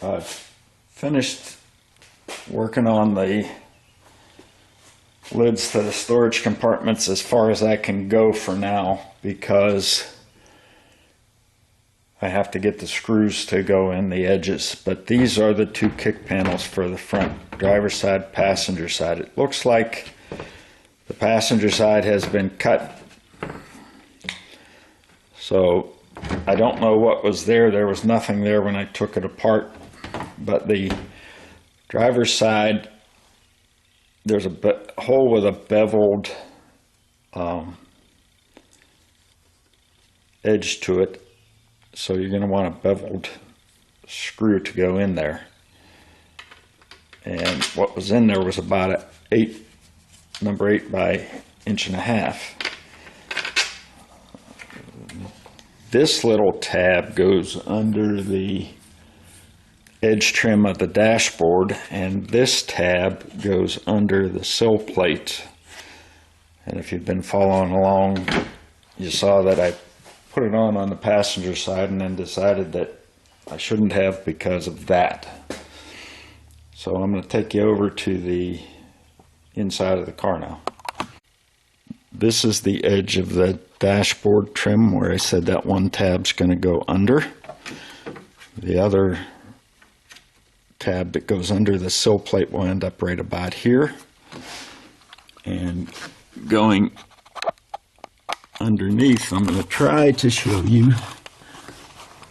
I've finished working on the lids to the storage compartments as far as I can go for now, because I have to get the screws to go in the edges. But these are the two kick panels for the front, driver's side, passenger side. It looks like the passenger side has been cut, so I don't know what was there. There was nothing there when I took it apart, but the driver's side, there's a hole with a beveled edge to it, so you're going to want a beveled screw to go in there. And what was in there was about number 8 by 1.5 inches. This little tab goes under the edge trim of the dashboard, and this tab goes under the sill plate. And if you've been following along, you saw that I put it on the passenger side and then decided that I shouldn't have because of that. So I'm going to take you over to the inside of the car now. This is the edge of the dashboard trim where I said that one tab's going to go under. The other tab that goes under the sill plate will end up right about here. And going underneath, I'm going to try to show you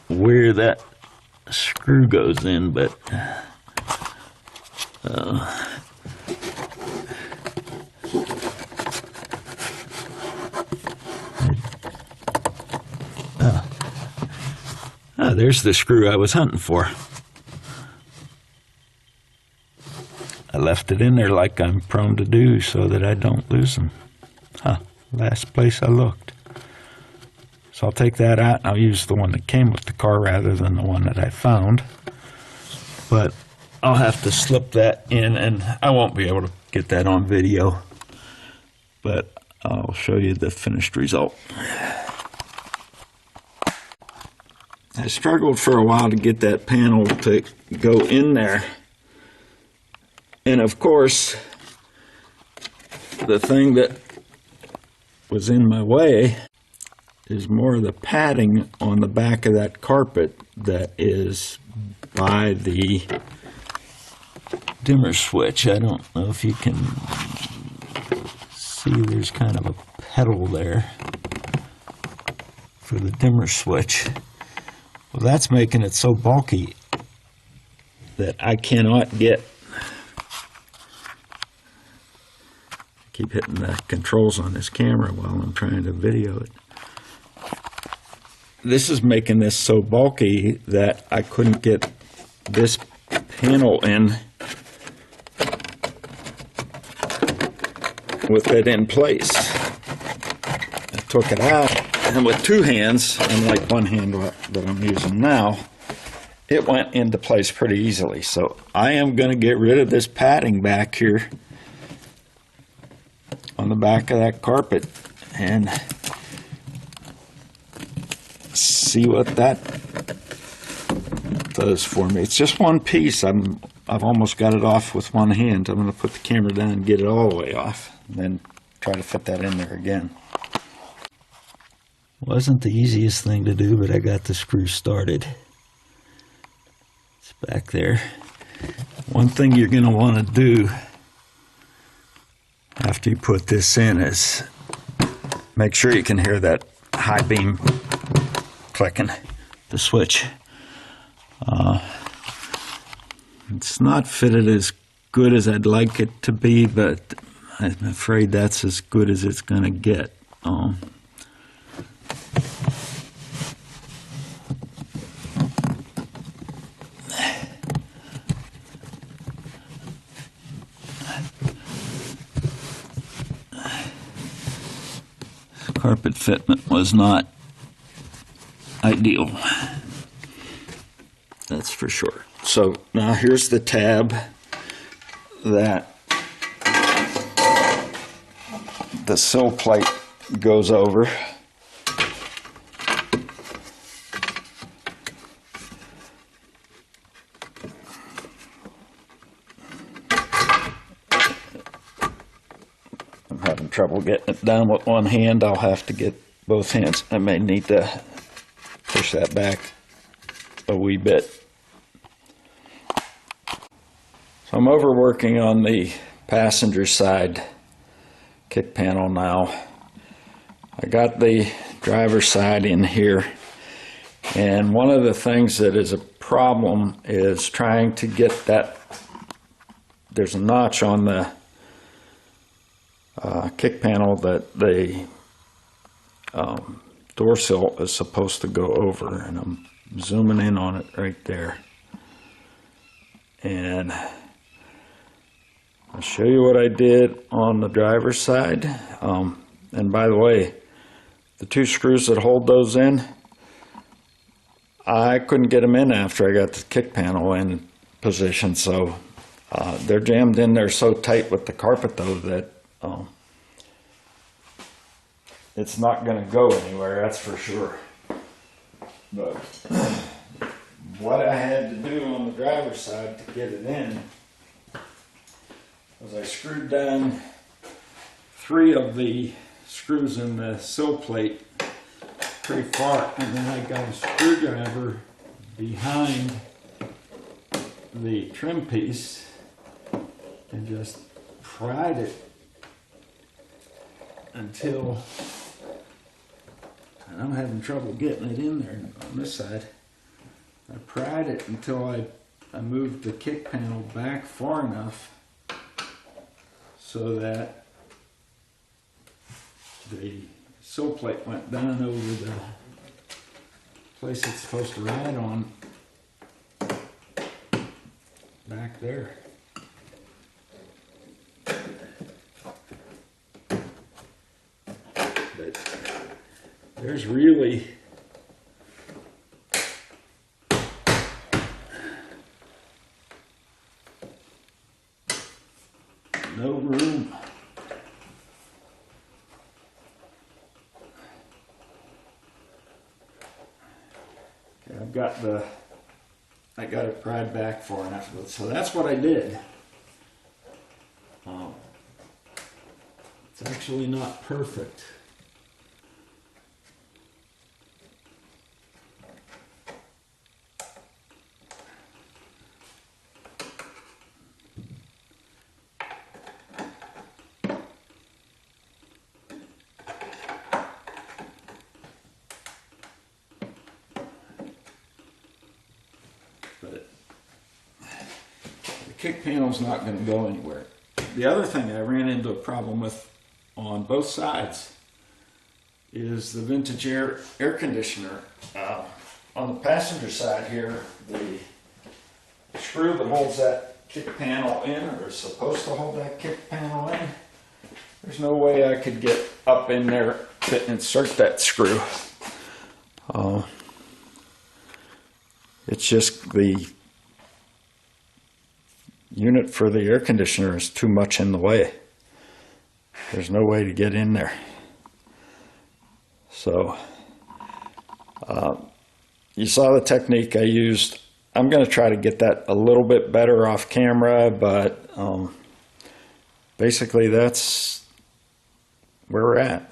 where that screw goes in, but there's the screw I was hunting for. I left it in there like I'm prone to do so that I don't lose them. Last place I looked. So I'll take that out and I'll use the one that came with the car rather than the one that I found. But I'll have to slip that in, and I won't be able to get that on video, but I'll show you the finished result. I struggled for a while to get that panel to go in there. And of course, the thing that was in my way is more of the padding on the back of that carpet that is by the dimmer switch. I don't know if you can see, there's kind of a pedal there for the dimmer switch. Well, that's making it so bulky that I cannot get, keep hitting the controls on this camera while I'm trying to video it. This is making this so bulky that I couldn't get this panel in with it in place. I took it out, and with two hands, unlike one hand that I'm using now, it went into place pretty easily. So I am going to get rid of this padding back here on the back of that carpet and see what that does for me. It's just one piece. I've almost got it off with one hand. I'm going to put the camera down and get it all the way off, and then try to fit that in there again. Wasn't the easiest thing to do, but I got the screw started. It's back there. One thing you're going to want to do after you put this in is make sure you can hear that high beam clicking, the switch. It's not fitted as good as I'd like it to be, but I'm afraid that's as good as it's going to get. Carpet fitment was not ideal, that's for sure. So now here's the tab that the sill plate goes over. trouble getting it down with one hand. I'll have to get both hands. I may need to push that back a wee bit. So I'm over working on the passenger side kick panel now. I got the driver's side in here, and one of the things that is a problem is trying to get that. There's a notch on the kick panel that the door sill is supposed to go over, and I'm zooming in on it right there. And I'll show you what I did on the driver's side. And by the way, the two screws that hold those in, I couldn't get them in after I got the kick panel in position, so they're jammed in there so tight with the carpet though that it's not going to go anywhere, that's for sure. But what I had to do on the driver's side to get it in was I screwed down 3 of the screws in the sill plate pretty far, and then I got a screwdriver behind the trim piece and just pried it until, and I'm having trouble getting it in there on this side. I pried it until I moved the kick panel back far enough so that the sill plate went down over the place it's supposed to ride on back there. But there's really no room. Okay, I got it pried back far enough, so that's what I did. It's actually not perfect. But the kick panel's not going to go anywhere. The other thing I ran into a problem with on both sides is the vintage air conditioner. On the passenger side here, the screw that holds that kick panel in, or is supposed to hold that kick panel in, there's no way I could get up in there to insert that screw. It's just the unit for the air conditioner is too much in the way. There's no way to get in there. So you saw the technique I used. I'm going to try to get that a little bit better off camera, but basically that's where we're at.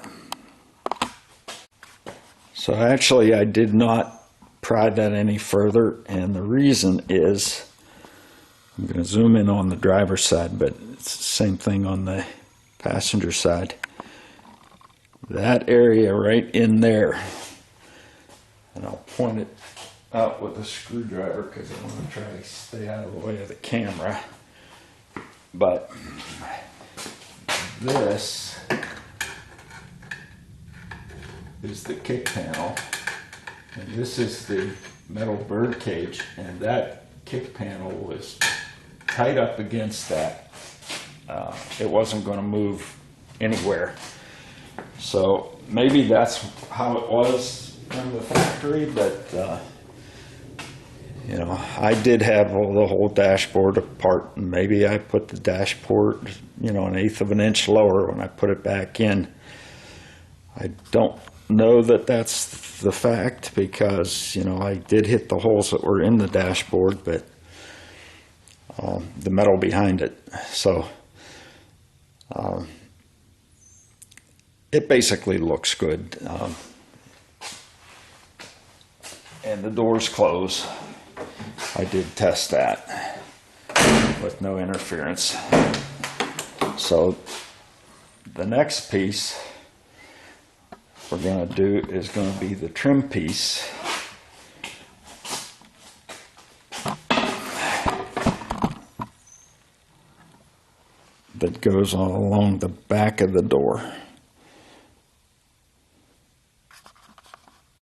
So actually I did not pry that any further, and the reason is, I'm going to zoom in on the driver's side, but it's the same thing on the passenger side. That area right in there, and I'll point it out with a screwdriver because I want to try to stay out of the way of the camera. But this is the kick panel, and this is the metal bird cage, and that kick panel was tight up against that. It wasn't going to move anywhere. So maybe that's how it was from the factory, but you know, I did have the whole dashboard apart, and maybe I put the dashboard, you know, 1/8 of an inch lower when I put it back in. I don't know that that's the fact, because, you know, I did hit the holes that were in the dashboard, but the metal behind it. So it basically looks good. And the doors close. I did test that with no interference. So the next piece we're going to do is going to be the trim piece. That goes along the back of the door.